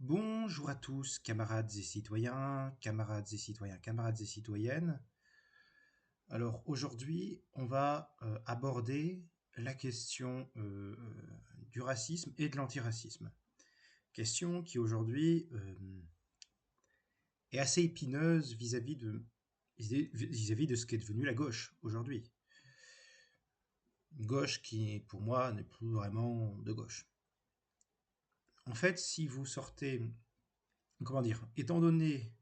Bonjour à tous, camarades et citoyens, camarades et citoyennes. Alors aujourd'hui, on va aborder la question du racisme et de l'antiracisme. Question qui aujourd'hui est assez épineuse vis-à-vis de ce qu'est devenu la gauche aujourd'hui. Une gauche qui, pour moi, n'est plus vraiment de gauche. En fait, si vous sortez, comment dire, étant donné,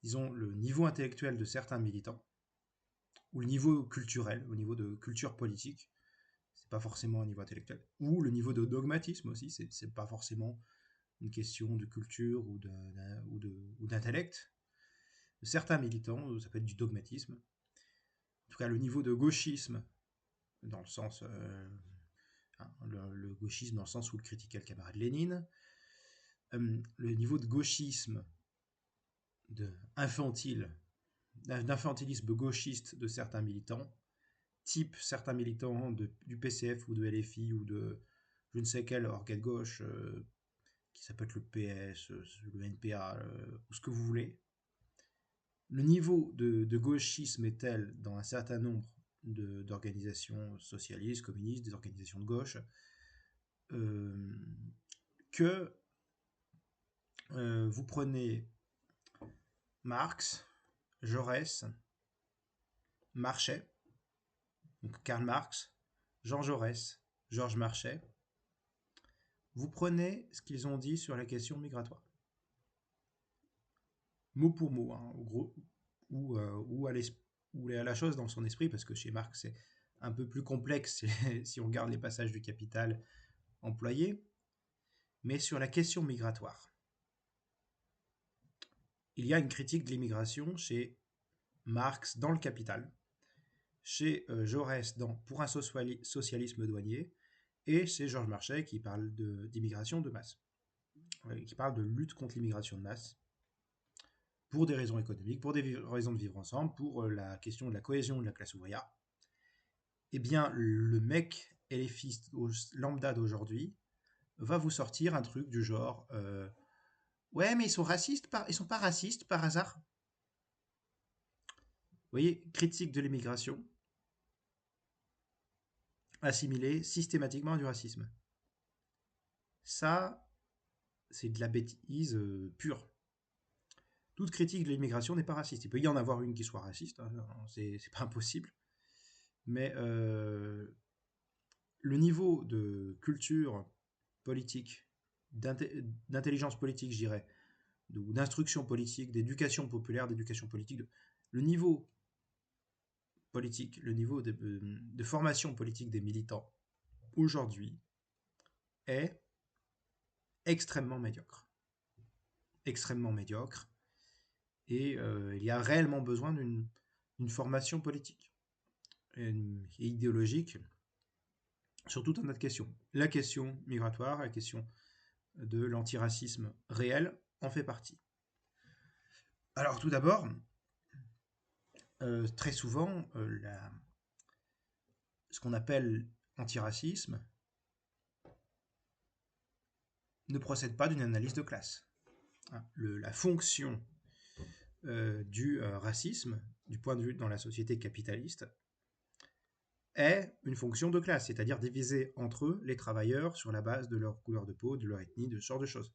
disons, le niveau intellectuel de certains militants, ou le niveau culturel, au niveau de culture politique, c'est pas forcément un niveau intellectuel, ou le niveau de dogmatisme aussi, c'est pas forcément une question de culture ou d'intellect. Certains militants, ça peut être du dogmatisme. En tout cas, le niveau de gauchisme, dans le sens, le gauchisme dans le sens où le critiquait le camarade Lénine, le niveau de gauchisme d'infantilisme gauchiste de certains militants, type certains militants du PCF ou de LFI ou de je ne sais quel organe de gauche, qui ça peut être le PS, le NPA, ou ce que vous voulez. Le niveau de gauchisme est tel dans un certain nombre d'organisations socialistes, communistes, des organisations de gauche, euh, que vous prenez Marx, Jaurès, Marchais, donc Karl Marx, Jean Jaurès, Georges Marchais, vous prenez ce qu'ils ont dit sur la question migratoire. Mot pour mot, hein, gros, ou à la chose dans son esprit, parce que chez Marx c'est un peu plus complexe si on regarde les passages du Capital employés, mais sur la question migratoire. Il y a une critique de l'immigration chez Marx dans le Capital, chez Jaurès dans Pour un socialisme douanier, et chez Georges Marchais qui parle d'immigration de masse, qui parle de lutte contre l'immigration de masse, pour des raisons économiques, pour des raisons de vivre ensemble, pour la question de la cohésion de la classe ouvrière. Eh bien, le mec LFiste lambda d'aujourd'hui va vous sortir un truc du genre ouais, mais ils sont racistes, ils sont pas racistes par hasard. Vous voyez, critique de l'immigration assimilée systématiquement à du racisme. Ça, c'est de la bêtise pure. Toute critique de l'immigration n'est pas raciste. Il peut y en avoir une qui soit raciste, hein, c'est pas impossible. Mais le niveau de culture politique, d'intelligence politique, je dirais, ou d'instruction politique, d'éducation populaire, d'éducation politique, le niveau politique, le niveau de formation politique des militants aujourd'hui est extrêmement médiocre. Extrêmement médiocre. Et il y a réellement besoin d'une formation politique et idéologique sur tout un tas de questions. La question migratoire, la question de l'antiracisme réel en fait partie. Alors tout d'abord, très souvent, ce qu'on appelle antiracisme ne procède pas d'une analyse de classe. Hein, la fonction du racisme, du point de vue dans la société capitaliste, est une fonction de classe, c'est-à-dire diviser entre eux les travailleurs sur la base de leur couleur de peau, de leur ethnie, de ce genre de choses.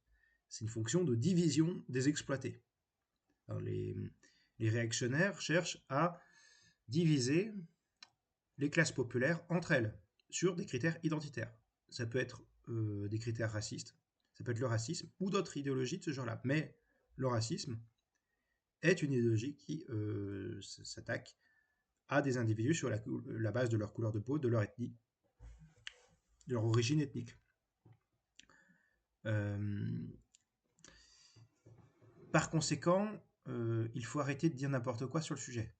C'est une fonction de division des exploités. Alors les réactionnaires cherchent à diviser les classes populaires entre elles sur des critères identitaires. Ça peut être des critères racistes, ça peut être le racisme ou d'autres idéologies de ce genre-là. Mais le racisme est une idéologie qui s'attaque à des individus sur la base de leur couleur de peau, de leur ethnie, de leur origine ethnique. Euh, Par conséquent, il faut arrêter de dire n'importe quoi sur le sujet.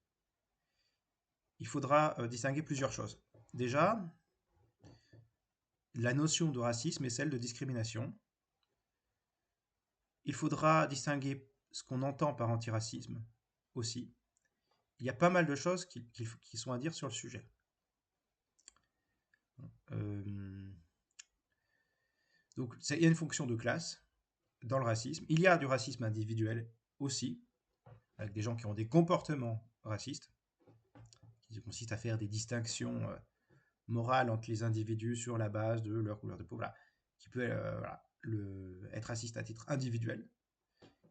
Il faudra distinguer plusieurs choses. Déjà, la notion de racisme est celle de discrimination. Il faudra distinguer ce qu'on entend par antiracisme aussi. Il y a pas mal de choses qui sont à dire sur le sujet. Donc, il y a une fonction de classe. dans le racisme, il y a du racisme individuel aussi, avec des gens qui ont des comportements racistes, qui consistent à faire des distinctions morales entre les individus sur la base de leur couleur de peau, voilà, qui peut être raciste à titre individuel.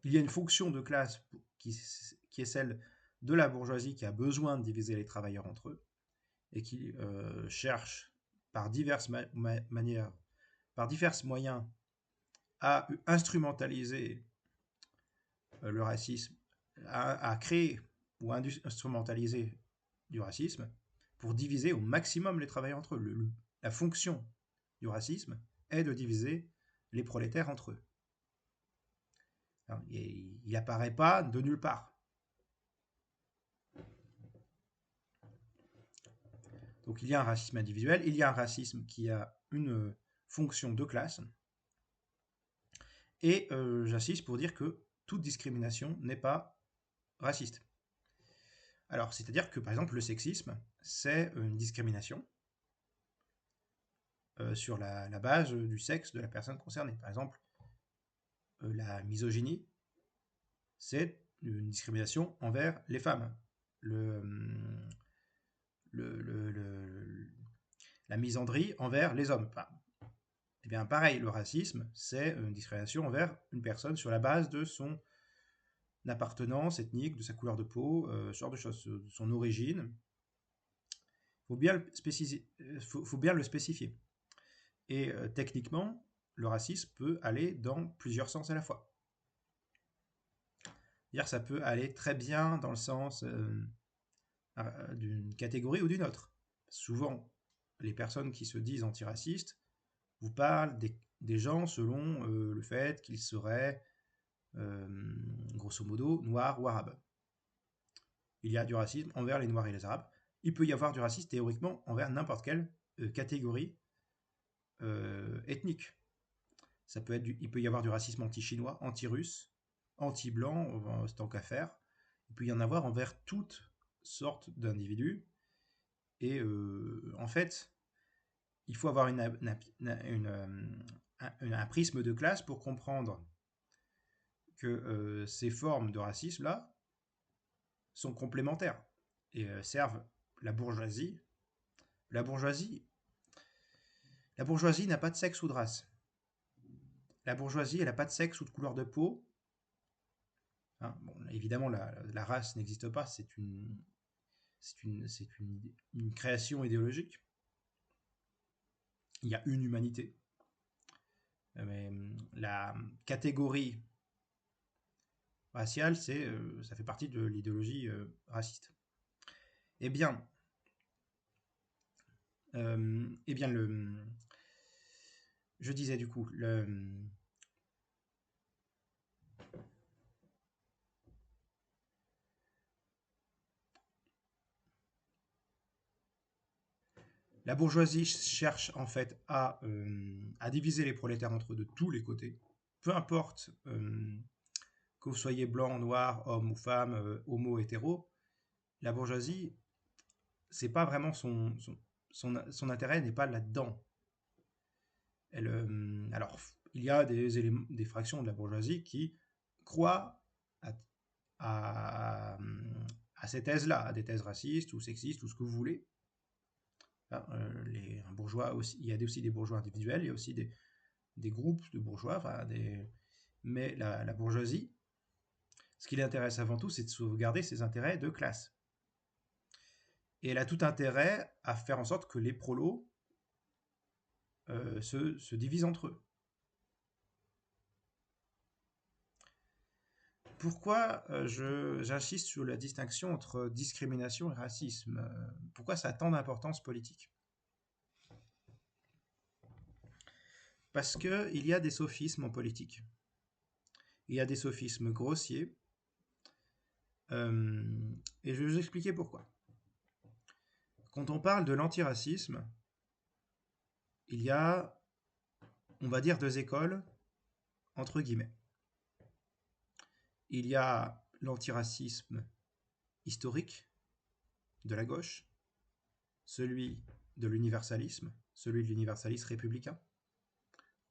Il y a une fonction de classe qui est celle de la bourgeoisie qui a besoin de diviser les travailleurs entre eux et qui cherche par diverses manières, par divers moyens à instrumentaliser le racisme, à créer ou à instrumentaliser du racisme pour diviser au maximum les travailleurs entre eux. La fonction du racisme est de diviser les prolétaires entre eux. Alors, il n'apparaît pas de nulle part. Donc il y a un racisme individuel, il y a un racisme qui a une fonction de classe. Et j'insiste pour dire que toute discrimination n'est pas raciste. Alors, c'est-à-dire que, par exemple, le sexisme, c'est une discrimination sur la base du sexe de la personne concernée. Par exemple, la misogynie, c'est une discrimination envers les femmes. La misandrie envers les hommes. Enfin, eh bien, pareil, le racisme, c'est une discrimination envers une personne sur la base de son appartenance ethnique, de sa couleur de peau, ce genre de choses, de son origine. Il faut bien le spécifier. Et techniquement, le racisme peut aller dans plusieurs sens à la fois. C'est-à-dire ça peut aller très bien dans le sens d'une catégorie ou d'une autre. Souvent, les personnes qui se disent antiracistes vous parlent des gens selon le fait qu'ils seraient, grosso modo, noirs ou arabes. Il y a du racisme envers les noirs et les arabes. Il peut y avoir du racisme théoriquement envers n'importe quelle catégorie ethnique. Il peut y avoir du racisme anti-chinois, anti-russe, anti-blanc, tant qu'à faire. Il peut y en avoir envers toutes sortes d'individus. Et en fait, il faut avoir un prisme de classe pour comprendre que ces formes de racisme-là sont complémentaires et servent la bourgeoisie. La bourgeoisie n'a pas de sexe ou de race. La bourgeoisie, elle n'a pas de sexe ou de couleur de peau. Hein, bon, évidemment, la race n'existe pas, c'est une création idéologique. Il y a une humanité. Mais la catégorie raciale, ça fait partie de l'idéologie raciste. Eh bien, je disais du coup, la bourgeoisie cherche en fait à diviser les prolétaires entre eux de tous les côtés. Peu importe que vous soyez blanc, noir, homme ou femme, homo, hétéro, la bourgeoisie, c'est pas vraiment son intérêt n'est pas là-dedans. Alors, il y a des fractions de la bourgeoisie qui croient à ces thèses-là, à des thèses racistes ou sexistes ou ce que vous voulez. Un bourgeois aussi, il y a aussi des bourgeois individuels, il y a aussi des groupes de bourgeois, mais la bourgeoisie, ce qui l'intéresse avant tout, c'est de sauvegarder ses intérêts de classe. Et elle a tout intérêt à faire en sorte que les prolos se divisent entre eux. Pourquoi j'insiste sur la distinction entre discrimination et racisme? Pourquoi ça a tant d'importance politique? Parce qu'il y a des sophismes en politique. Il y a des sophismes grossiers. Et je vais vous expliquer pourquoi. Quand on parle de l'antiracisme, il y a, on va dire, deux écoles, entre guillemets. Il y a l'antiracisme historique de la gauche, celui de l'universalisme républicain,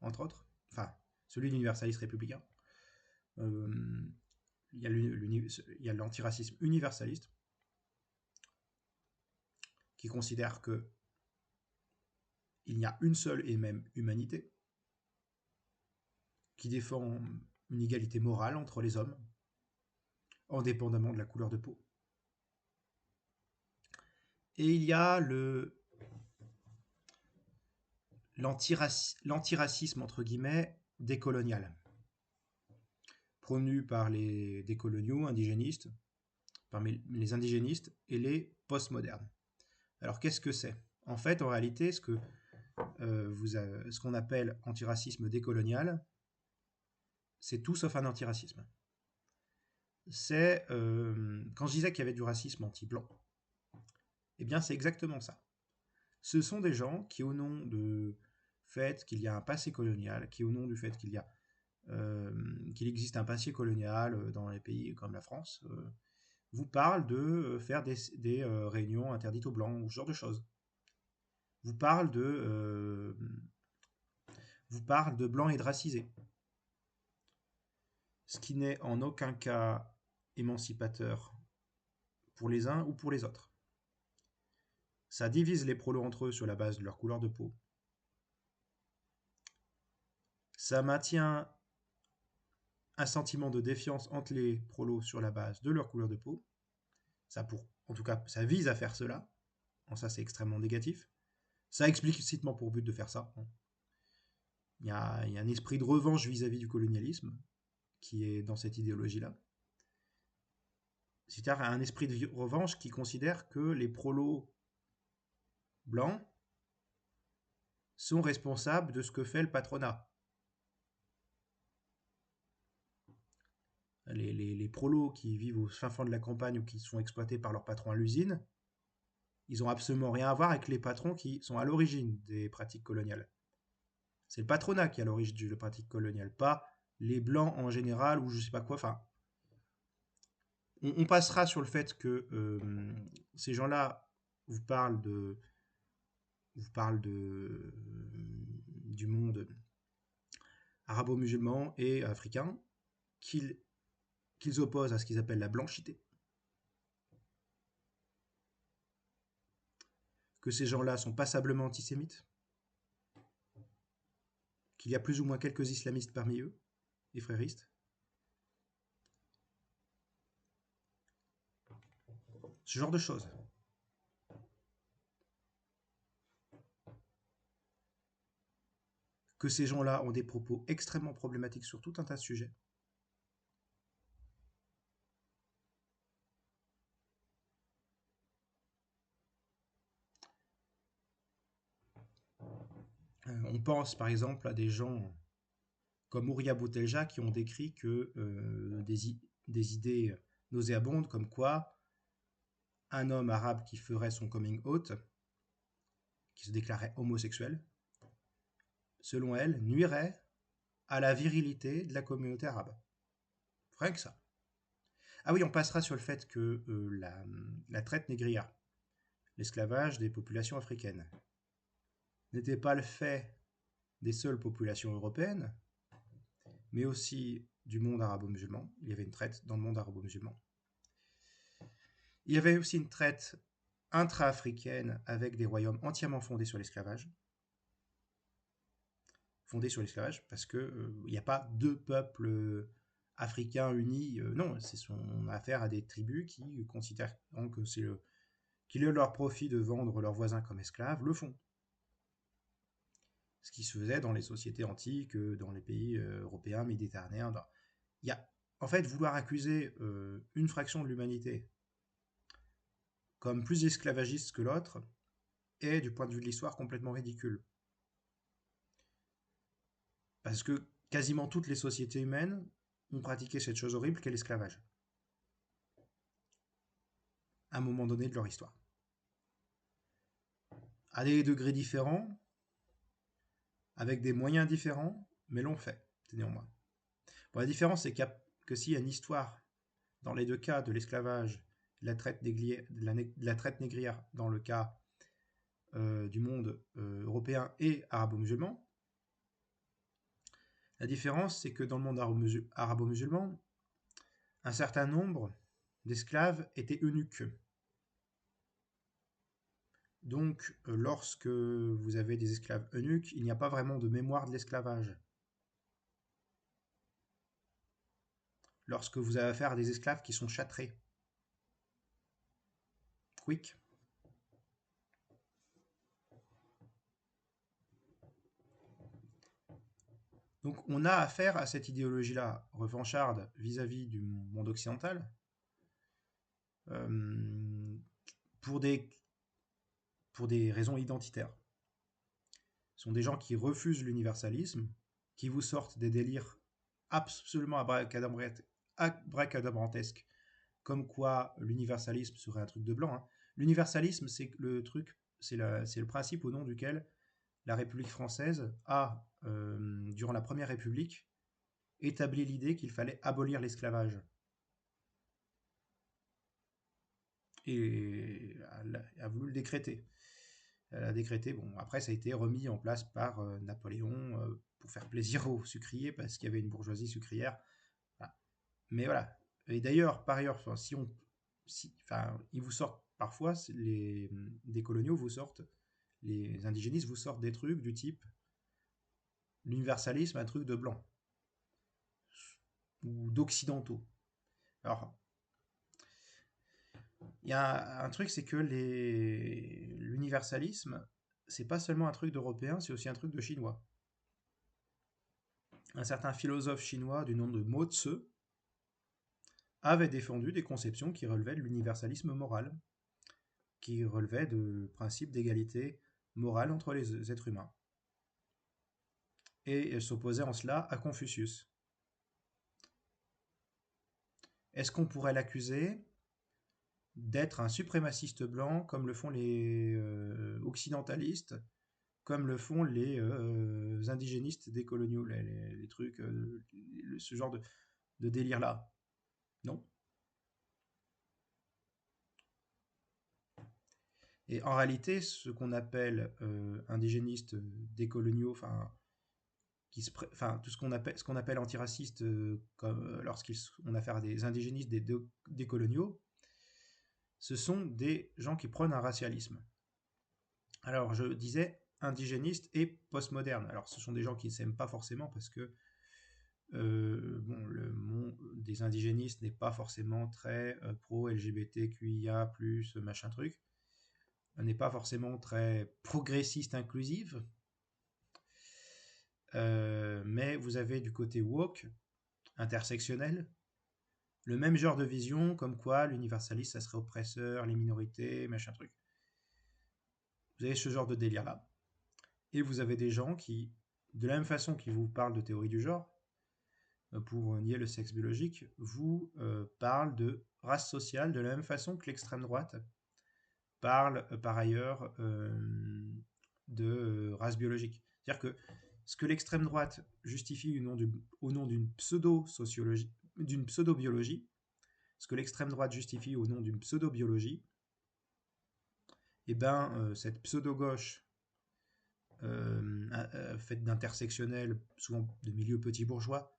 entre autres. Enfin, celui de l'universalisme républicain. Il y a l'antiracisme universaliste qui considère que il y a une seule et même humanité, qui défend une égalité morale entre les hommes, indépendamment de la couleur de peau. Et il y a l'antiracisme, entre guillemets, décolonial, prônu par les décoloniaux indigénistes, parmi les indigénistes et les postmodernes. Alors qu'est-ce que c'est? En fait, en réalité, ce qu'on appelle antiracisme décolonial, c'est tout sauf un antiracisme. C'est quand je disais qu'il y avait du racisme anti-blanc, eh bien c'est exactement ça. Ce sont des gens qui, au nom du fait qu'il y a un passé colonial, qui au nom du fait qu'il existe un passé colonial dans les pays comme la France, vous parlent de faire des réunions interdites aux blancs ou ce genre de choses. Vous parlent de blancs et de racisés. Ce qui n'est en aucun cas émancipateur pour les uns ou pour les autres. Ça divise les prolos entre eux sur la base de leur couleur de peau. Ça maintient un sentiment de défiance entre les prolos sur la base de leur couleur de peau. En tout cas, ça vise à faire cela. En ça, c'est extrêmement négatif. Ça a explicitement pour but de faire ça. Il y a un esprit de revanche vis-à-vis du colonialisme qui est dans cette idéologie-là. C'est-à-dire un esprit de revanche qui considère que les prolos blancs sont responsables de ce que fait le patronat. Les prolos qui vivent au fin fond de la campagne ou qui sont exploités par leur patron à l'usine, ils n'ont absolument rien à voir avec les patrons qui sont à l'origine des pratiques coloniales. C'est le patronat qui est à l'origine des pratiques coloniales, pas les blancs en général ou je sais pas quoi. Enfin, on passera sur le fait que ces gens-là vous parlent du monde arabo-musulman et africain qu'ils opposent à ce qu'ils appellent la blanchité. Que ces gens-là sont passablement antisémites, qu'il y a plus ou moins quelques islamistes parmi eux, et fréristes. Ce genre de choses. Que ces gens-là ont des propos extrêmement problématiques sur tout un tas de sujets. On pense par exemple à des gens comme Ouria Boutelja qui ont décrit que des idées nauséabondes comme quoi un homme arabe qui ferait son coming out, qui se déclarait homosexuel, selon elle, nuirait à la virilité de la communauté arabe. Rien que ça. Ah oui, on passera sur le fait que la traite négrière, l'esclavage des populations africaines, n'était pas le fait des seules populations européennes, mais aussi du monde arabo-musulman. Il y avait une traite dans le monde arabo-musulman. Il y avait aussi une traite intra-africaine avec des royaumes entièrement fondés sur l'esclavage. Fondés sur l'esclavage parce qu'il n'y a pas deux peuples africains unis. Non, c'est son affaire à des tribus qui considèrent que qu'il est leur profit de vendre leurs voisins comme esclaves, le font. Ce qui se faisait dans les sociétés antiques, dans les pays européens, méditerranéens. Il y a, en fait, vouloir accuser une fraction de l'humanité comme plus esclavagiste que l'autre est, du point de vue de l'histoire, complètement ridicule. Parce que quasiment toutes les sociétés humaines ont pratiqué cette chose horrible qu'est l'esclavage. À un moment donné de leur histoire. À des degrés différents, avec des moyens différents, mais l'ont fait, néanmoins. Bon, la différence, c'est que s'il y a une histoire, dans les deux cas de l'esclavage, de la traite négrière, dans le cas du monde européen et arabo-musulman, La différence, c'est que dans le monde arabo-musulman, un certain nombre d'esclaves étaient eunuques. Donc, lorsque vous avez des esclaves eunuques, il n'y a pas vraiment de mémoire de l'esclavage. Lorsque vous avez affaire à des esclaves qui sont châtrés. Quick. Donc, on a affaire à cette idéologie-là revancharde vis-à-vis du monde occidental euh, pour des raisons identitaires. Ce sont des gens qui refusent l'universalisme, qui vous sortent des délires absolument abracadabrantesques, comme quoi l'universalisme serait un truc de blanc. Hein. L'universalisme, c'est le truc, c'est le principe au nom duquel la République française a, durant la Première République, établi l'idée qu'il fallait abolir l'esclavage. Et elle a voulu le décréter. Elle a décrété, bon, après ça a été remis en place par Napoléon pour faire plaisir aux sucriers, parce qu'il y avait une bourgeoisie sucrière. Voilà. Mais voilà. Et d'ailleurs, par ailleurs, enfin, ils vous sortent parfois, des coloniaux vous sortent, les indigénistes vous sortent des trucs du type l'universalisme, un truc de blanc ou d'occidentaux. Alors, il y a un truc, c'est que l'universalisme, c'est pas seulement un truc d'européen, c'est aussi un truc de chinois. Un certain philosophe chinois du nom de Mo Tse avait défendu des conceptions qui relevaient de l'universalisme moral, qui relevaient de principes d'égalité morale entre les êtres humains, et s'opposait en cela à Confucius. Est-ce qu'on pourrait l'accuser d'être un suprémaciste blanc comme le font les occidentalistes, comme le font les indigénistes décoloniaux, les trucs, ce genre de délire-là? Non. Et en réalité, ce qu'on appelle indigénistes décoloniaux, enfin, tout ce qu'on appelle antiracistes, lorsqu'on a affaire à des indigénistes décoloniaux, ce sont des gens qui prônent un racialisme. Alors, je disais indigénistes et postmodernes. Alors, ce sont des gens qui ne s'aiment pas forcément parce que bon, le monde des indigénistes n'est pas forcément très pro-LGBTQIA, machin truc. N'est pas forcément très progressiste inclusive. Mais vous avez du côté woke, intersectionnel, le même genre de vision, comme quoi l'universalisme, ça serait oppresseur, les minorités, machin truc. Vous avez ce genre de délire-là. Et vous avez des gens qui, de la même façon qu'ils vous parlent de théorie du genre, pour nier le sexe biologique, vous parlent de race sociale, de la même façon que l'extrême droite parle par ailleurs de race biologique. C'est-à-dire que ce que l'extrême droite justifie au nom d'une pseudo-sociologie, d'une pseudo-biologie, ce que l'extrême droite justifie au nom d'une pseudo-biologie, et ben cette pseudo-gauche faite d'intersectionnels, souvent de milieux petits bourgeois,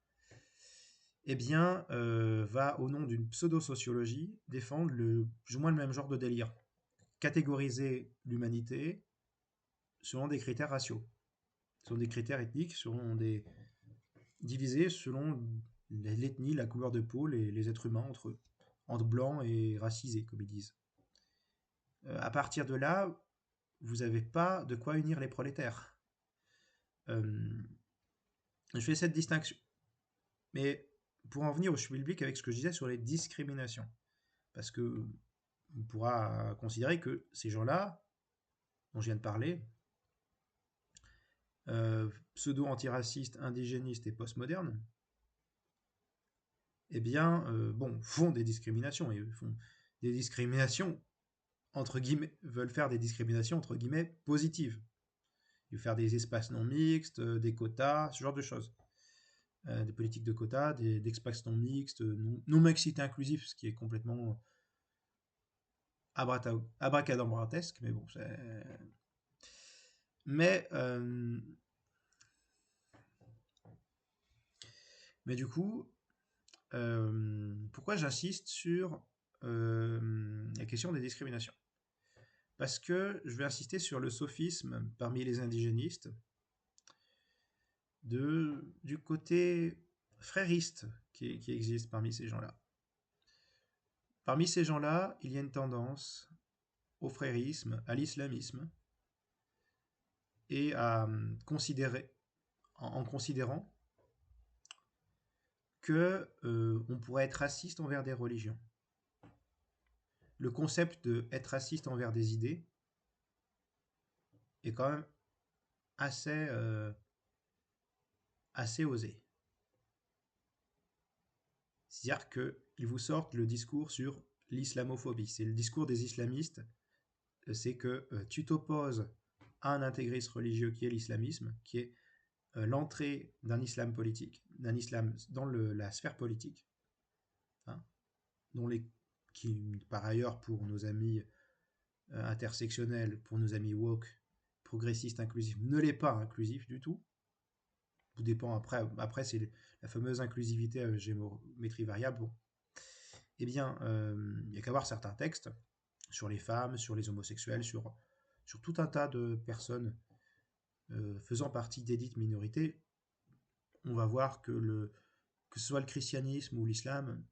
eh bien, va au nom d'une pseudo-sociologie défendre plus ou moins le même genre de délire. Catégoriser l'humanité selon des critères raciaux, selon des critères ethniques, divisés selon l'ethnie, la couleur de peau, les êtres humains entre eux, entre blancs et racisés, comme ils disent. À partir de là, vous n'avez pas de quoi unir les prolétaires. Je fais cette distinction. Mais pour en venir au schmilblick avec ce que je disais sur les discriminations, parce que on pourra considérer que ces gens-là, dont je viens de parler, pseudo-antiracistes, indigénistes et postmodernes, eh bien, bon, font des discriminations, et font des discriminations, entre guillemets, veulent faire des discriminations, entre guillemets, positives. Ils veulent faire des espaces non mixtes, des quotas, ce genre de choses. Des politiques de quotas, d'espaces non mixtes, non-mixité inclusive, ce qui est complètement abracadabrantesque, mais bon, c'est... Mais Mais du coup, pourquoi j'insiste sur la question des discriminations? Parce que je vais insister sur le sophisme parmi les indigénistes du côté frériste qui existe parmi ces gens-là. Parmi ces gens-là, il y a une tendance au frérisme, à l'islamisme, et à considérer, en considérant que on pourrait être raciste envers des religions. Le concept d'être raciste envers des idées est quand même assez, assez osé. C'est-à-dire qu'ils vous sortent le discours sur l'islamophobie. C'est le discours des islamistes, c'est que tu t'opposes à un intégriste religieux qui est l'islamisme, qui est l'entrée d'un islam politique, d'un islam dans la sphère politique, hein, dont qui, par ailleurs, pour nos amis intersectionnels, pour nos amis woke, progressistes, inclusifs, ne l'est pas inclusif du tout. Tout dépend après c'est la fameuse inclusivité à géométrie variable. Bon. Eh bien, il n'y a qu'à voir certains textes sur les femmes, sur les homosexuels, sur tout un tas de personnes faisant partie d'édites minorités. On va voir que ce soit le christianisme ou l'islam,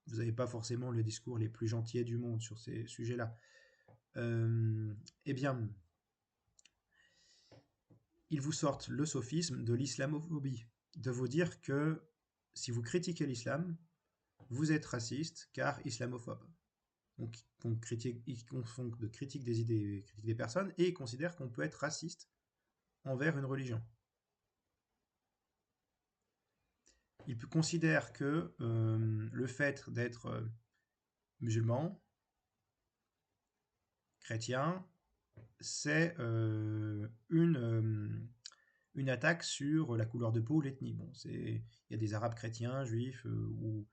vous n'avez pas forcément le discours les plus gentils du monde sur ces sujets-là. Eh bien, ils vous sortent le sophisme de l'islamophobie, de vous dire que si vous critiquez l'islam, vous êtes raciste car islamophobe. Donc, ils confondent de critique des idées et critique des personnes, et ils considèrent qu'on peut être raciste envers une religion. Ils considèrent que le fait d'être musulman, chrétien, c'est une attaque sur la couleur de peau ou l'ethnie. Bon, il y a des arabes chrétiens, juifs ou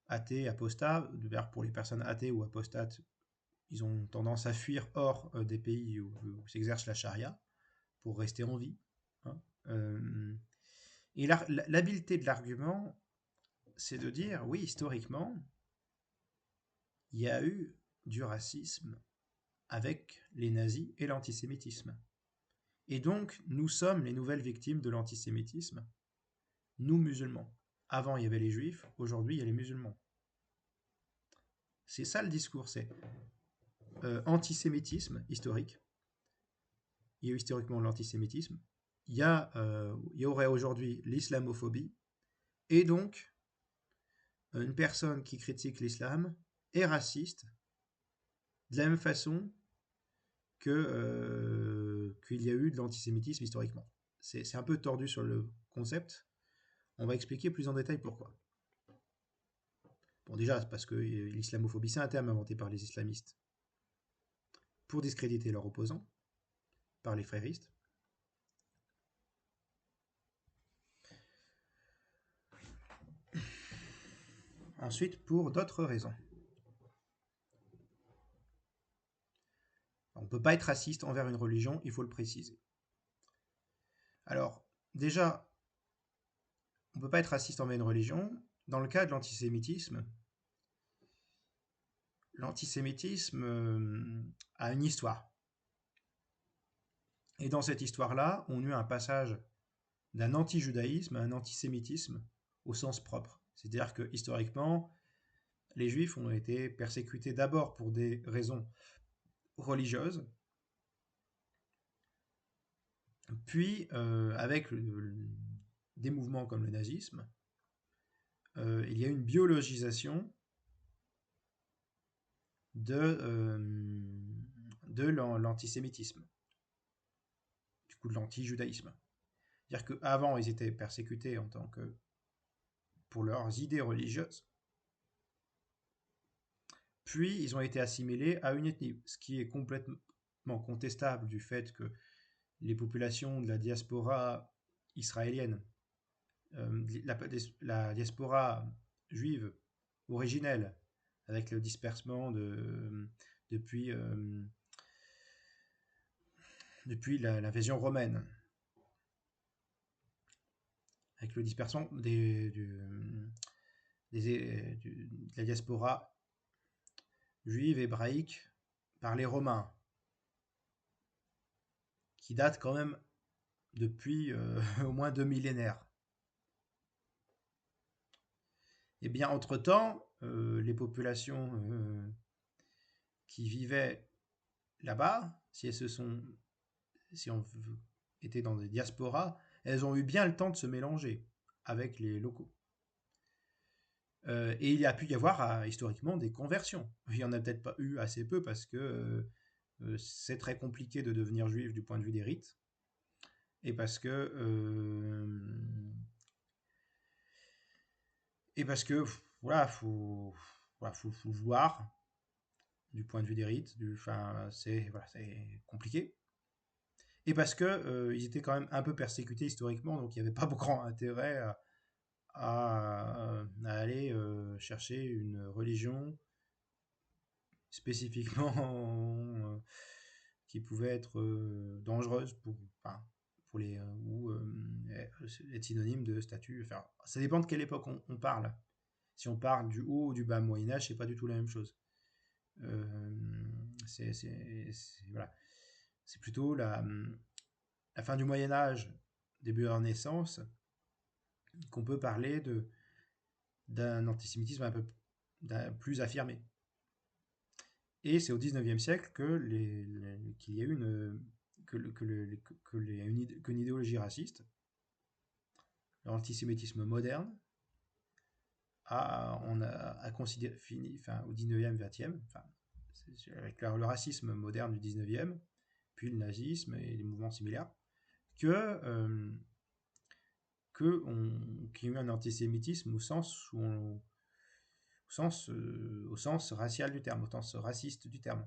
athées, apostats. D'ailleurs, pour les personnes athées ou apostates, ils ont tendance à fuir hors des pays où s'exerce la charia pour rester en vie. Hein. Et l'habileté de l'argument, c'est de dire, oui, historiquement, il y a eu du racisme avec les nazis et l'antisémitisme. Et donc, nous sommes les nouvelles victimes de l'antisémitisme, nous musulmans. Avant, il y avait les juifs, aujourd'hui, il y a les musulmans. C'est ça le discours, c'est antisémitisme historique. Il y a eu historiquement l'antisémitisme. Il y aurait aujourd'hui l'islamophobie. Et donc, une personne qui critique l'islam est raciste de la même façon qu'il y a eu de l'antisémitisme historiquement. C'est un peu tordu sur le concept. On va expliquer plus en détail pourquoi. Bon, déjà, c'est parce que l'islamophobie, c'est un terme inventé par les islamistes pour discréditer leurs opposants, par les fréristes. Ensuite, pour d'autres raisons. On ne peut pas être raciste envers une religion, il faut le préciser. Alors, déjà, on ne peut pas être raciste envers une religion. Dans le cas de l'antisémitisme, a une histoire. Et dans cette histoire-là, on eut un passage d'un anti-judaïsme à un antisémitisme au sens propre. C'est-à-dire que historiquement, les juifs ont été persécutés d'abord pour des raisons religieuses, puis avec des mouvements comme le nazisme, il y a une biologisation de l'antisémitisme, du coup de l'anti-judaïsme. C'est-à-dire qu'avant, ils étaient persécutés en tant que pour leurs idées religieuses, puis ils ont été assimilés à une ethnie, ce qui est complètement contestable du fait que les populations de la diaspora israélienne, la diaspora juive originelle, avec le dispersement depuis, depuis l'invasion romaine, avec le dispersion de la diaspora juive hébraïque par les Romains, qui date quand même depuis au moins 2 millénaires. Et bien, entre-temps, les populations qui vivaient là-bas, si on était dans des diasporas, elles ont eu bien le temps de se mélanger avec les locaux. Et il y a pu y avoir historiquement des conversions. Il n'y en a peut-être pas eu assez peu parce que c'est très compliqué de devenir juif du point de vue des rites. Et parce que voilà, faut vouloir du point de vue des rites. C'est compliqué. Et parce que ils étaient quand même un peu persécutés historiquement, donc il n'y avait pas grand intérêt à aller chercher une religion spécifiquement qui pouvait être dangereuse pour les ou être synonyme de statut. Enfin, ça dépend de quelle époque on parle. Si on parle du haut ou du bas Moyen Âge, c'est pas du tout la même chose. Voilà. C'est plutôt la fin du Moyen Âge, début de la Renaissance, qu'on peut parler d'un antisémitisme un peu plus affirmé. Et c'est au XIXe siècle qu'il y a eu qu'une idéologie raciste, l'antisémitisme moderne, a considéré, au XIXe, XXe, avec le racisme moderne du XIXe, puis le nazisme et les mouvements similaires, qu'il y a eu un antisémitisme au sens racial du terme, au sens raciste du terme,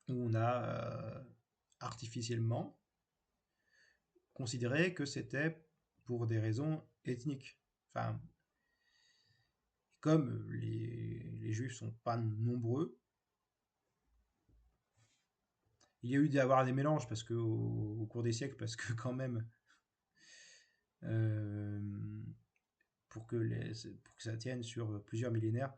où on a artificiellement considéré que c'était pour des raisons ethniques. Enfin, comme les juifs sont pas nombreux, il y a eu d'avoir des mélanges parce que au cours des siècles, parce que quand même, pour que ça tienne sur plusieurs millénaires,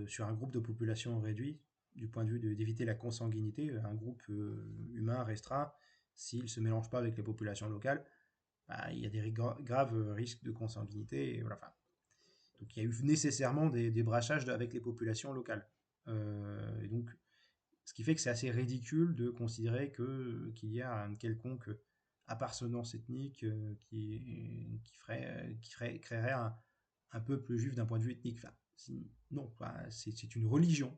sur un groupe de population réduit, du point de vue d'éviter la consanguinité, un groupe humain restreint, s'il ne se mélange pas avec les populations locales, il y a des graves risques de consanguinité. Et voilà, donc il y a eu nécessairement des brachages avec les populations locales. Et donc, ce qui fait que c'est assez ridicule de considérer qu'il y a un quelconque appartenance ethnique qui créerait un peuple juif d'un point de vue ethnique. Non, c'est une religion.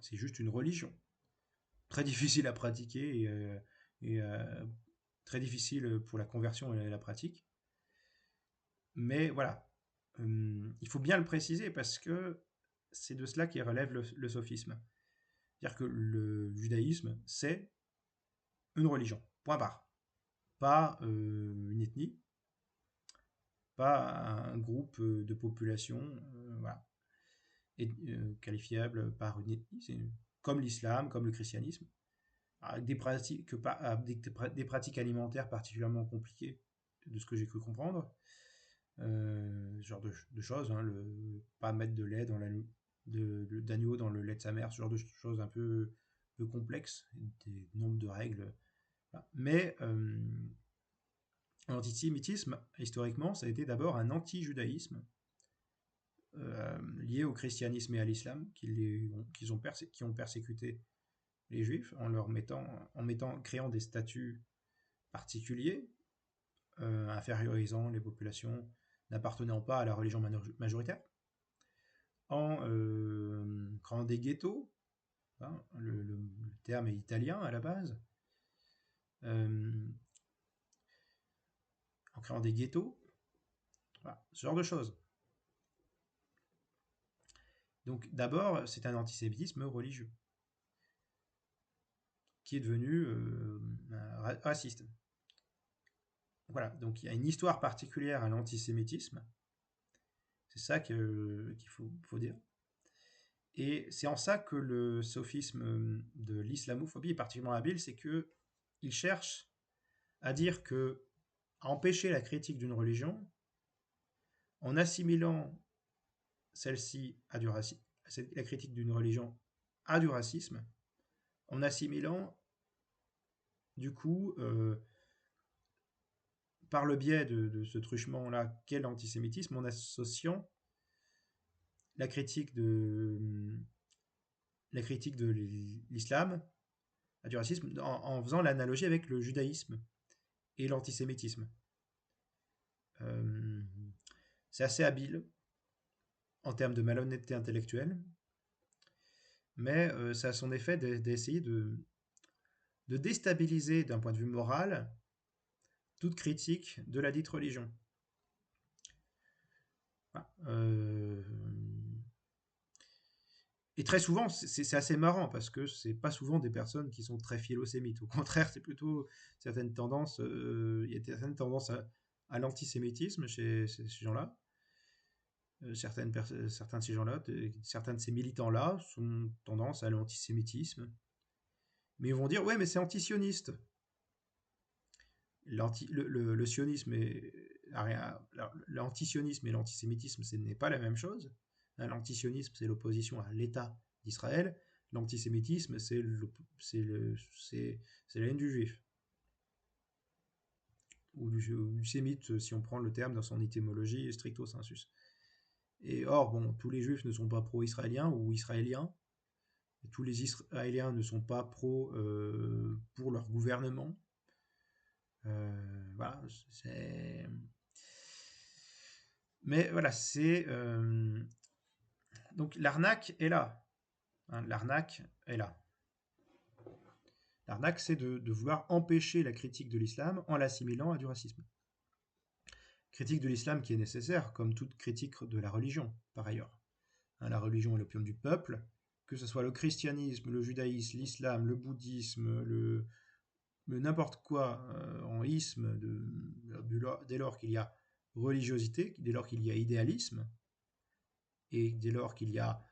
C'est juste une religion. Très difficile à pratiquer et très difficile pour la conversion et la pratique. Mais voilà, il faut bien le préciser parce que c'est de cela qui relève le sophisme. C'est-à-dire que le judaïsme, c'est une religion, point barre. Pas une ethnie, pas un groupe de population, voilà, qualifiable par une ethnie, comme l'islam, comme le christianisme, avec des pratiques alimentaires particulièrement compliquées, de ce que j'ai cru comprendre. Ce genre de choses, hein, pas mettre de lait d'agneau dans le lait de sa mère, ce genre de choses un peu complexes, des nombres de règles. Voilà. Mais l'antisémitisme, historiquement, ça a été d'abord un anti-judaïsme lié au christianisme et à l'islam qui ont persécuté les juifs créant des statuts particuliers, infériorisant les populations n'appartenant pas à la religion majoritaire, en créant des ghettos, hein, le terme est italien à la base, en créant des ghettos, voilà, ce genre de choses. Donc d'abord, c'est un antisémitisme religieux qui est devenu raciste. Voilà, donc il y a une histoire particulière à l'antisémitisme, c'est ça qu'il faut dire. Et c'est en ça que le sophisme de l'islamophobie est particulièrement habile, c'est qu'il cherche à dire que empêcher la critique d'une religion en assimilant celle-ci à du racisme, la critique d'une religion à du racisme, en assimilant du coup, par le biais de ce truchement-là qu'est l'antisémitisme, en associant la critique de l'islam à du racisme, en faisant l'analogie avec le judaïsme et l'antisémitisme. C'est assez habile en termes de malhonnêteté intellectuelle, mais ça a son effet d'essayer de déstabiliser d'un point de vue moral toute critique de la dite religion. Voilà. Et très souvent, c'est assez marrant parce que c'est pas souvent des personnes qui sont très philo-sémites. Au contraire, c'est plutôt certaines tendances. Il y a certaines tendances à l'antisémitisme chez ces gens-là. Certains de ces gens-là, certains de ces militants-là sont tendance à l'antisémitisme. Mais ils vont dire, ouais, mais c'est antisioniste. Le sionisme et l'antisionisme et l'antisémitisme, ce n'est pas la même chose. L'antisionisme, c'est l'opposition à l'État d'Israël. L'antisémitisme, c'est la haine du juif. Ou du sémite, si on prend le terme dans son étymologie stricto sensus. Et or, bon, tous les juifs ne sont pas pro-israéliens ou israéliens. Et tous les Israéliens ne sont pas pour leur gouvernement. Voilà, c'est... Mais voilà, c'est... Donc l'arnaque est là. Hein, l'arnaque est là. L'arnaque, c'est de vouloir empêcher la critique de l'islam en l'assimilant à du racisme. Critique de l'islam qui est nécessaire, comme toute critique de la religion, par ailleurs. Hein, la religion est l'opium du peuple, que ce soit le christianisme, le judaïsme, l'islam, le bouddhisme, n'importe quoi en isme, dès lors qu'il y a religiosité, dès lors qu'il y a idéalisme, et dès lors qu'il y a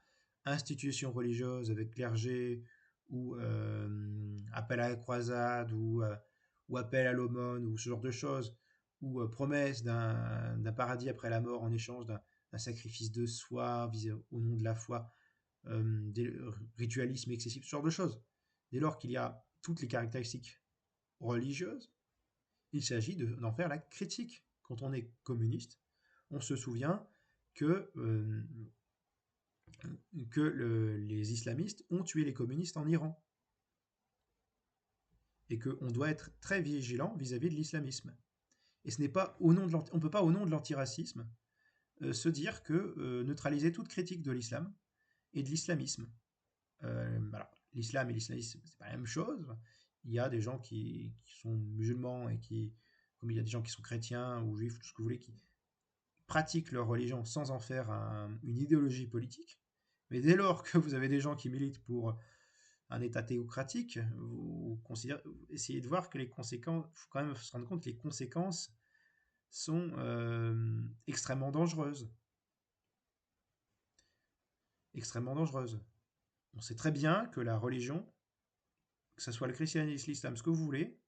institution religieuse avec clergé, ou appel à la croisade, ou appel à l'aumône, ou ce genre de choses, ou promesse d'un paradis après la mort en échange d'un sacrifice de soi au nom de la foi, des ritualisme excessif, ce genre de choses. Dès lors qu'il y a toutes les caractéristiques religieuses, il s'agit d'en faire la critique. Quand on est communiste, on se souvient que les islamistes ont tué les communistes en Iran. Et qu'on doit être très vigilant vis-à-vis de l'islamisme. Et ce n'est pas on ne peut pas au nom de l'antiracisme se dire que neutraliser toute critique de l'islam et de l'islamisme. Alors, l'islam et l'islamisme, c'est pas la même chose. Il y a des gens qui sont musulmans et comme il y a des gens qui sont chrétiens ou juifs, tout ce que vous voulez, qui pratiquent leur religion sans en faire une idéologie politique. Mais dès lors que vous avez des gens qui militent pour un État théocratique, vous essayez de voir que les conséquences, il faut quand même se rendre compte que les conséquences sont extrêmement dangereuses. Extrêmement dangereuses. On sait très bien que la religion, que ce soit le christianisme, l'islam, ce que vous voulez,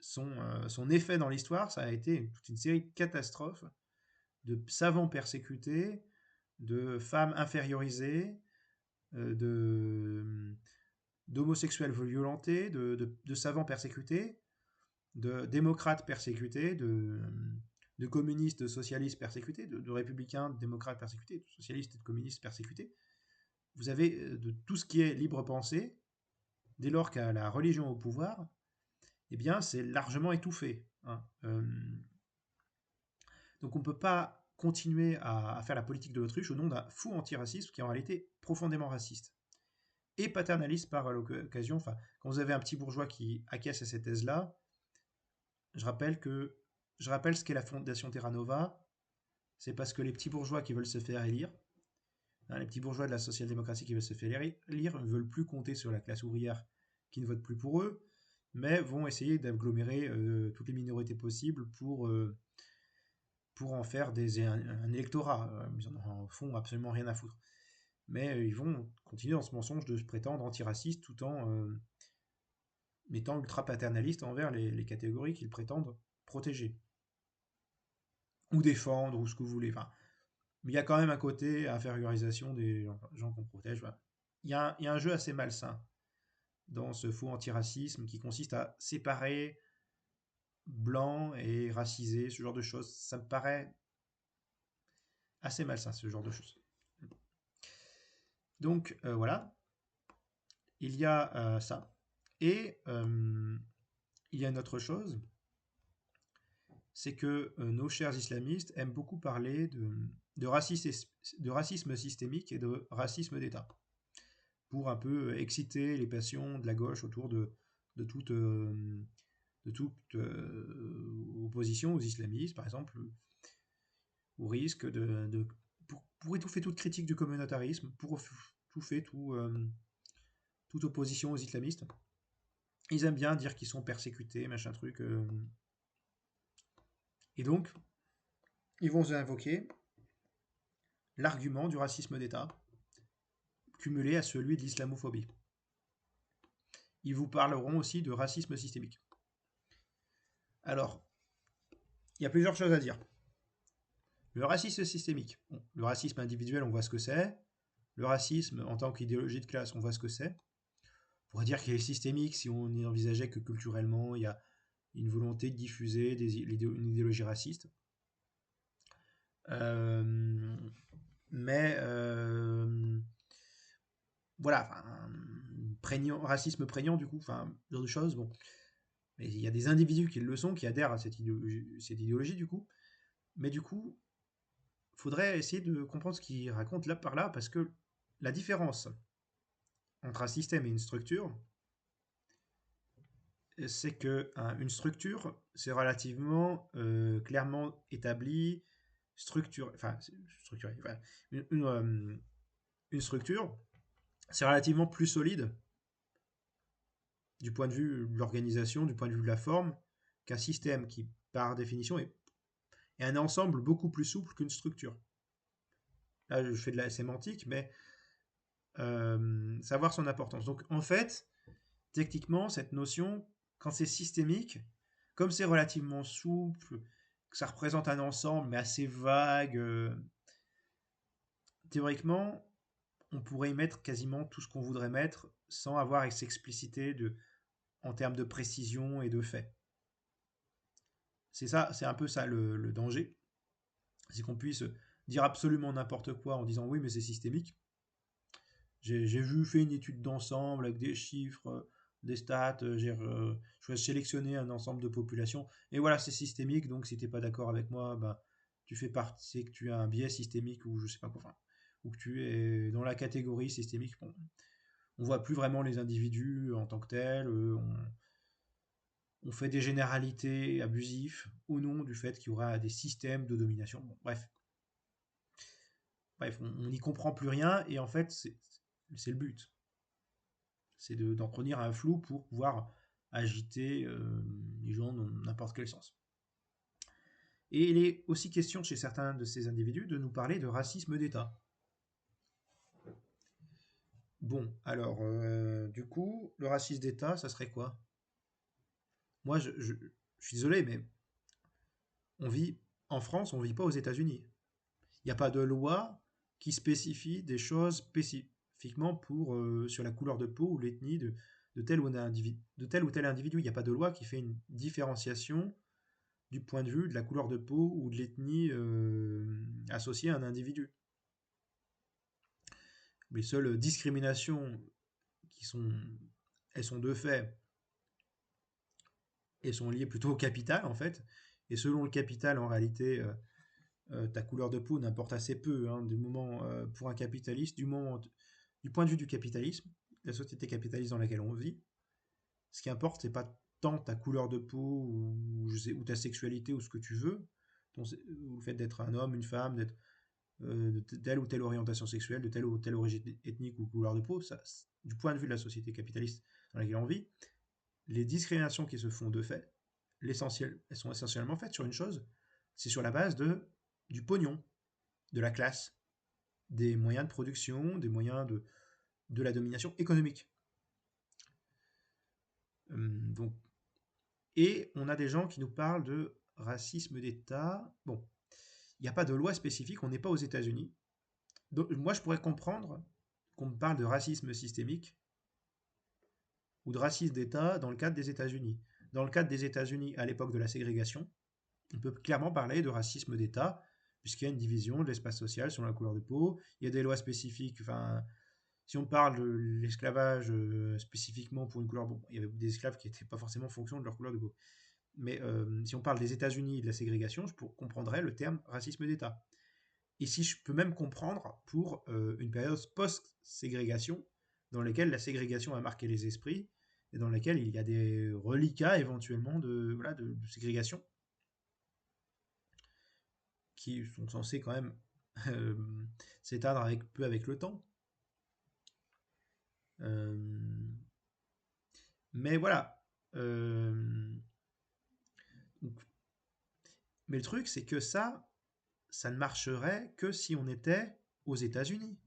son effet dans l'histoire, ça a été toute une série de catastrophes, de savants persécutés, de femmes infériorisées, d'homosexuels violentés, de savants persécutés, de démocrates persécutés, de communistes, de socialistes persécutés, de républicains, de démocrates persécutés, de socialistes et de communistes persécutés. Vous avez de tout ce qui est libre pensée, dès lors qu'à la religion au pouvoir, eh bien, c'est largement étouffé. Hein. Donc on ne peut pas continuer à faire la politique de l'autruche au nom d'un fou antiraciste qui est en réalité profondément raciste. Et paternaliste par l'occasion. Enfin, quand vous avez un petit bourgeois qui acquiesce à cette thèse-là, je rappelle ce qu'est la Fondation Terra Nova. C'est parce que les petits bourgeois qui veulent se faire élire, les petits bourgeois de la social-démocratie qui veulent se faire élire, ne veulent plus compter sur la classe ouvrière qui ne vote plus pour eux, mais vont essayer d'agglomérer toutes les minorités possibles pour en faire un électorat. Ils en font absolument rien à foutre. Mais ils vont continuer dans ce mensonge de se prétendre antiracistes tout en étant ultra-paternaliste envers les catégories qu'ils prétendent protéger, ou défendre, ou ce que vous voulez. Enfin, mais il y a quand même un côté infériorisation des gens qu'on protège. Voilà. Il y a un jeu assez malsain dans ce faux antiracisme qui consiste à séparer blanc et racisé, ce genre de choses. Ça me paraît assez malsain, ce genre de choses. Donc voilà, il y a ça. Et il y a une autre chose, c'est que nos chers islamistes aiment beaucoup parler de racisme systémique et de racisme d'État, pour un peu exciter les passions de la gauche autour de toute, de toute opposition aux islamistes, par exemple, au risque pour étouffer toute critique du communautarisme, pour étouffer toute opposition aux islamistes. Ils aiment bien dire qu'ils sont persécutés, machin truc. Et donc, ils vont invoquer l'argument du racisme d'État, cumulé à celui de l'islamophobie. Ils vous parleront aussi de racisme systémique. Alors, il y a plusieurs choses à dire. Le racisme systémique. Bon, le racisme individuel, on voit ce que c'est. Le racisme en tant qu'idéologie de classe, on voit ce que c'est. On pourrait dire qu'il est systémique si on envisageait que culturellement, il y a une volonté de diffuser une idéologie raciste. Mais voilà, racisme prégnant du coup, enfin, ce genre de choses, bon. Mais il y a des individus qui le sont, qui adhèrent à cette idéologie du coup. Mais du coup, il faudrait essayer de comprendre ce qu'il raconte là par là, parce que la différence entre un système et une structure, c'est que une structure, c'est relativement clairement établi, structuré. Enfin, une structure, c'est relativement plus solide du point de vue de l'organisation, du point de vue de la forme, qu'un système qui, par définition, est un ensemble beaucoup plus souple qu'une structure. Là, je fais de la sémantique, mais savoir son importance. Donc, en fait, techniquement, cette notion, quand c'est systémique, comme c'est relativement souple, que ça représente un ensemble, mais assez vague, théoriquement, on pourrait y mettre quasiment tout ce qu'on voudrait mettre sans avoir à s'expliciter en termes de précision et de fait. C'est ça, c'est un peu ça le danger. C'est qu'on puisse dire absolument n'importe quoi en disant oui, mais c'est systémique. J'ai fait une étude d'ensemble avec des chiffres, des stats, j'ai sélectionné un ensemble de populations, et voilà, c'est systémique, donc si t'es pas d'accord avec moi, bah, tu fais partie, c'est que tu as un biais systémique, ou je sais pas quoi, enfin, ou que tu es dans la catégorie systémique. Bon, on voit plus vraiment les individus en tant que tels, on fait des généralités abusives au nom du fait qu'il y aura des systèmes de domination. Bon, bref, on n'y comprend plus rien, et en fait, c'est le but. C'est d'en tenir un flou pour pouvoir agiter les gens dans n'importe quel sens. Et il est aussi question chez certains de ces individus de nous parler de racisme d'État. Bon, alors, du coup, le racisme d'État, ça serait quoi? Moi, je suis désolé, mais on vit en France, on ne vit pas aux États-Unis. Il n'y a pas de loi qui spécifie des choses spécifiquement sur la couleur de peau ou l'ethnie de tel ou tel individu. Il n'y a pas de loi qui fait une différenciation du point de vue de la couleur de peau ou de l'ethnie associée à un individu. Les seules discriminations elles sont de fait, elles sont liées plutôt au capital en fait. Et selon le capital, en réalité, ta couleur de peau n'importe assez peu, hein, pour un capitaliste, du point de vue du capitalisme, la société capitaliste dans laquelle on vit. Ce qui importe, c'est pas tant ta couleur de peau ou ta sexualité ou ce que tu veux, ou le fait d'être un homme, une femme, d'être de telle ou telle orientation sexuelle, de telle ou telle origine ethnique ou couleur de peau, ça, du point de vue de la société capitaliste dans laquelle on vit, les discriminations qui se font de fait, elles sont essentiellement faites sur une chose, c'est sur la base du pognon, de la classe, des moyens de production, des moyens de la domination économique. Donc, et on a des gens qui nous parlent de racisme d'État. Bon, il n'y a pas de loi spécifique, on n'est pas aux États-Unis. Donc, moi, je pourrais comprendre qu'on me parle de racisme systémique ou de racisme d'État dans le cadre des États-Unis. Dans le cadre des États-Unis, à l'époque de la ségrégation, on peut clairement parler de racisme d'État, puisqu'il y a une division de l'espace social selon la couleur de peau. Il y a des lois spécifiques. Enfin, si on parle de l'esclavage spécifiquement pour une couleur, bon, il y avait des esclaves qui n'étaient pas forcément en fonction de leur couleur de peau. Mais si on parle des États-Unis et de la ségrégation, je comprendrais le terme racisme d'État. Et si je peux même comprendre pour une période post-ségrégation, dans laquelle la ségrégation a marqué les esprits, et dans laquelle il y a des reliquats éventuellement voilà, de ségrégation, qui sont censés quand même euh, s'éteindre peu avec le temps. Euh, mais voilà. Mais le truc, c'est que ça ne marcherait que si on était aux États-Unis,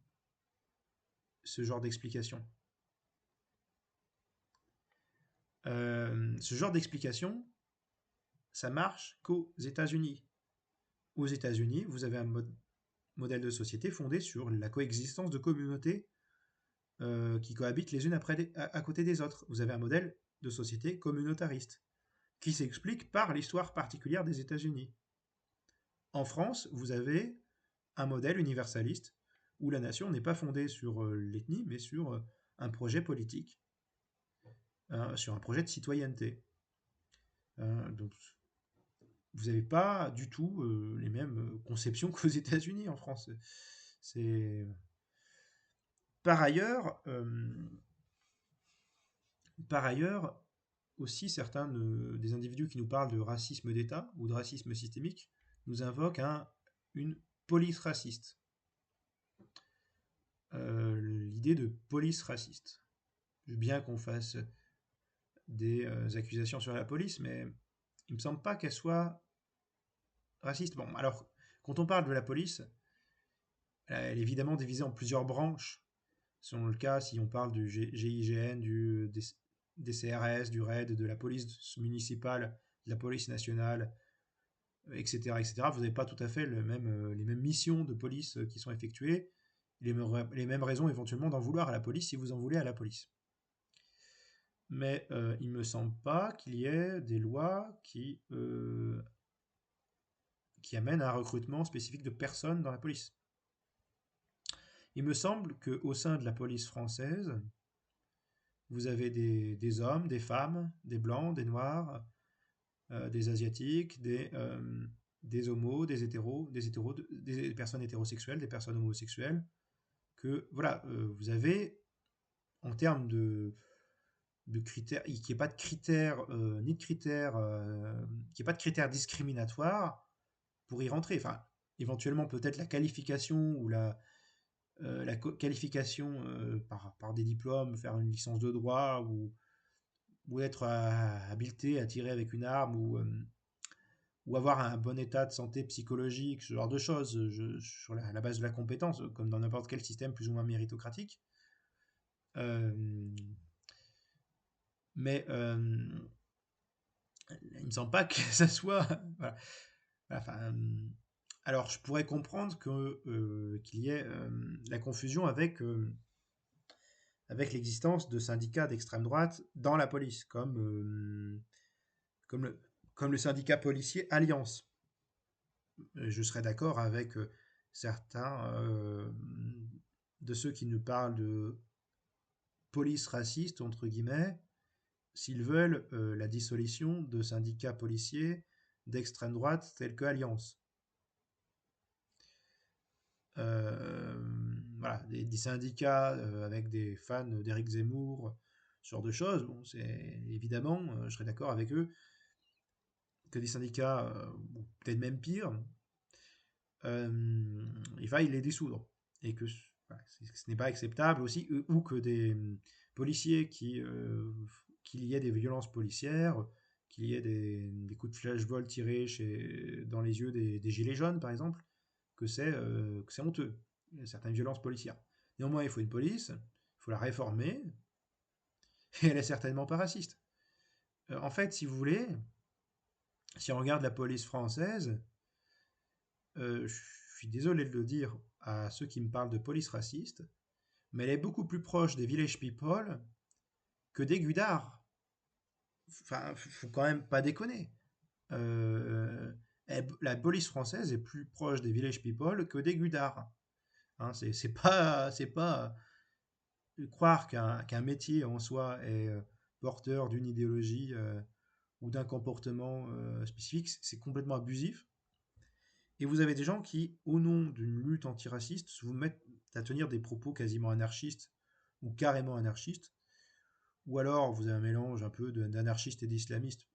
ce genre d'explication. Ce genre d'explication, ça marche qu'aux États-Unis. Aux États-Unis, vous avez un modèle de société fondé sur la coexistence de communautés qui cohabitent les unes à côté des autres. Vous avez un modèle de société communautariste qui s'explique par l'histoire particulière des États-Unis. En France, vous avez un modèle universaliste où la nation n'est pas fondée sur l'ethnie, mais sur un projet politique, sur un projet de citoyenneté. Donc, vous n'avez pas du tout les mêmes conceptions qu'aux États-Unis en France. C'est par ailleurs, aussi certains des individus qui nous parlent de racisme d'État ou de racisme systémique nous invoquent une police raciste. L'idée de police raciste. Je veux bien qu'on fasse des accusations sur la police, mais il me semble pas qu'elle soit raciste. Bon, alors, quand on parle de la police, elle est évidemment divisée en plusieurs branches. Selon le cas, si on parle du GIGN, des CRS, du RAID, de la police municipale, de la police nationale, etc., etc., vous n'avez pas tout à fait les mêmes missions de police qui sont effectuées, les mêmes raisons éventuellement d'en vouloir à la police si vous en voulez à la police. Mais il ne me semble pas qu'il y ait des lois qui amènent à un recrutement spécifique de personnes dans la police. Il me semble qu'au sein de la police française, vous avez des hommes, des femmes, des blancs, des noirs, des asiatiques, des homos, des personnes hétérosexuelles, des personnes homosexuelles, que voilà, vous avez en termes de critères, qu'il n'y ait pas de critères, ni de critères, qu'il n'y ait pas de critères discriminatoires pour y rentrer. Enfin, éventuellement peut-être la qualification ou la qualification par des diplômes, faire une licence de droit ou être habilité à tirer avec une arme ou avoir un bon état de santé psychologique, ce genre de choses, sur la base de la compétence, comme dans n'importe quel système plus ou moins méritocratique. Euh, mais il me semble pas que ça soit. Voilà. Enfin, alors, je pourrais comprendre qu'il y ait la confusion avec l'existence de syndicats d'extrême droite dans la police, comme, le, comme le syndicat policier Alliance. Je serais d'accord avec certains de ceux qui nous parlent de police raciste, entre guillemets, s'ils veulent la dissolution de syndicats policiers d'extrême droite tels que Alliance. Voilà, des syndicats avec des fans d'Éric Zemmour, ce genre de choses, bon, c'est évidemment, je serais d'accord avec eux, que des syndicats, peut-être même pire, il faille les dissoudre. Et que voilà, ce n'est pas acceptable aussi, ou que des policiers qu'il y ait des violences policières, qu'il y ait des coups de flash-vol tirés dans les yeux des gilets jaunes, par exemple, que c'est honteux, certaines violences policières. Néanmoins, il faut une police, il faut la réformer, et elle est certainement pas raciste. En fait, si vous voulez, si on regarde la police française, je suis désolé de le dire à ceux qui me parlent de police raciste, mais elle est beaucoup plus proche des Village People que des Gudards. Enfin, faut quand même pas déconner. Euh, la police française est plus proche des Village People que des Gudards. Hein, c'est pas croire qu'un métier en soi est porteur d'une idéologie ou d'un comportement spécifique, c'est complètement abusif. Et vous avez des gens qui, au nom d'une lutte antiraciste, vous mettent à tenir des propos quasiment anarchistes ou carrément anarchistes, ou alors vous avez un mélange un peu d'anarchistes et d'islamistes,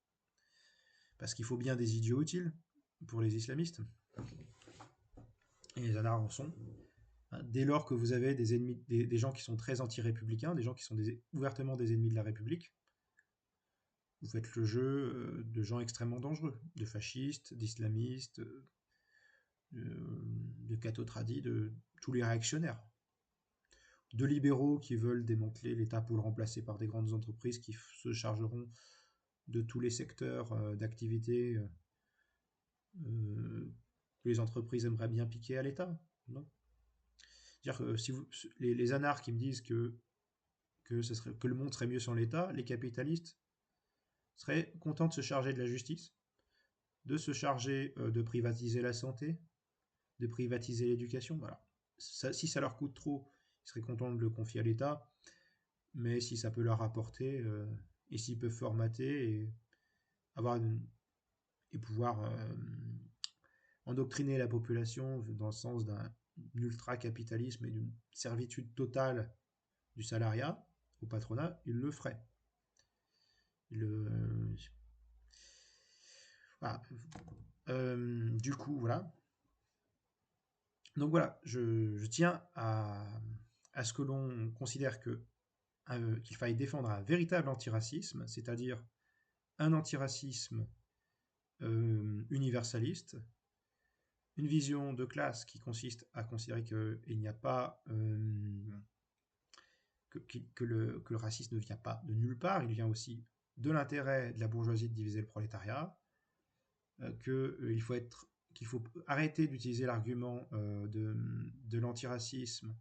parce qu'il faut bien des idiots utiles pour les islamistes, et les anards en sont. Dès lors que vous avez des ennemis, des gens qui sont très anti-républicains, des gens qui sont ouvertement des ennemis de la République, vous faites le jeu de gens extrêmement dangereux, de fascistes, d'islamistes, de cathotradis, de tous les réactionnaires, de libéraux qui veulent démanteler l'État pour le remplacer par des grandes entreprises qui se chargeront de tous les secteurs d'activité que les entreprises aimeraient bien piquer à l'État. C'est-à-dire que si les anards qui me disent que le monde serait mieux sans l'État, les capitalistes seraient contents de se charger de la justice, de se charger de privatiser la santé, de privatiser l'éducation. Voilà. Si ça leur coûte trop, ils seraient contents de le confier à l'État, mais si ça peut leur apporter, et s'ils peuvent formater et et pouvoir endoctriner la population dans le sens d'un ultra-capitalisme et d'une servitude totale du salariat au patronat, ils le feraient. Voilà. Du coup, voilà. Donc voilà, je tiens à ce que l'on considère qu'il faille défendre un véritable antiracisme, c'est-à-dire un antiracisme universaliste, une vision de classe qui consiste à considérer qu'il n'y a pas que le racisme ne vient pas de nulle part, il vient aussi de l'intérêt de la bourgeoisie de diviser le prolétariat, qu'il faut arrêter d'utiliser l'argument de l'antiracisme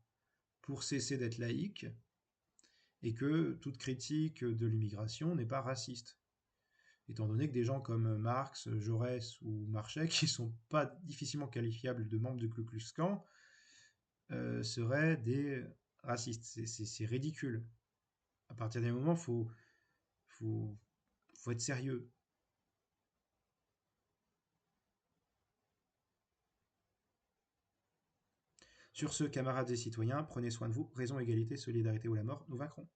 pour cesser d'être laïque, et que toute critique de l'immigration n'est pas raciste. Étant donné que des gens comme Marx, Jaurès ou Marchais, qui ne sont pas difficilement qualifiables de membres du Ku Klux Klan, seraient des racistes. C'est ridicule. À partir d'un moment, faut être sérieux. Sur ce, camarades et citoyens, prenez soin de vous. Raison, égalité, solidarité ou la mort, nous vaincrons.